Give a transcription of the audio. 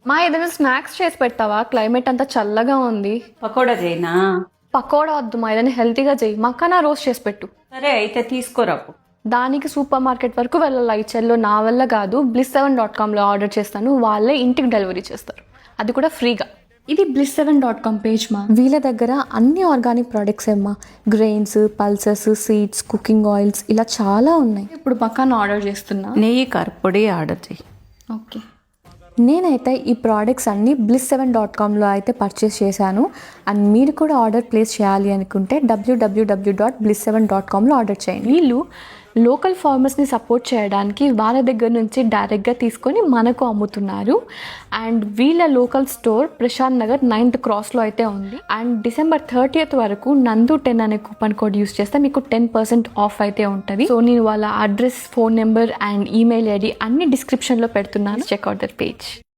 మా ఏదైనా స్నాక్స్ చేసి పెడతావా? క్లైమేట్ అంతా చల్లగా ఉంది. పకోడా చేయనా? పకోడా వద్దు, మా ఏదైనా హెల్తీగా చేయి. మక్కన రోస్ట్ చేసి పెట్టు. సరే అయితే తీసుకోరాపు. దానికి సూపర్ మార్కెట్ వరకు వెళ్ళాలి. ఈ చెల్లో నా వల్ల కాదు. bliss7.comలో ఆర్డర్ చేస్తాను, వాళ్ళే ఇంటికి డెలివరీ చేస్తారు, అది కూడా ఫ్రీగా. ఇది bliss7.com పేజ్ మా. వీళ్ళ దగ్గర అన్ని ఆర్గానిక్ ప్రోడక్ట్స్ ఏమ్మా. Grains, pulses, seeds, cooking oils ఇలా చాలా ఉన్నాయి. ఇప్పుడు పక్కన ఆర్డర్ చేస్తున్నా. నెయ్యి కారపొడి ఆర్డర్ చేయి. ఓకే. నేనైతే ఈ ప్రోడక్ట్స్ అన్నీ bliss7.comలో అయితే పర్చేస్ చేశాను. అండ్ మీరు కూడా ఆర్డర్ ప్లేస్ చేయాలి అనుకుంటే www.bliss7.comలో ఆర్డర్ చేయండి. వీళ్ళు లోకల్ ఫార్మర్స్ని సపోర్ట్ చేయడానికి వాళ్ళ దగ్గర నుంచి డైరెక్ట్గా తీసుకొని మనకు అమ్ముతున్నారు. అండ్ వీళ్ళ local store Prashant Nagar 9th క్రాస్లో అయితే ఉంది. అండ్ December 30th వరకు నందు10 అనే కూపన్ కోడ్ యూస్ చేస్తే మీకు 10% ఆఫ్ అయితే ఉంటుంది. సో నేను వాళ్ళ address, phone number and email ID అన్ని డిస్క్రిప్షన్లో పెడుతున్నాను. Check out their page.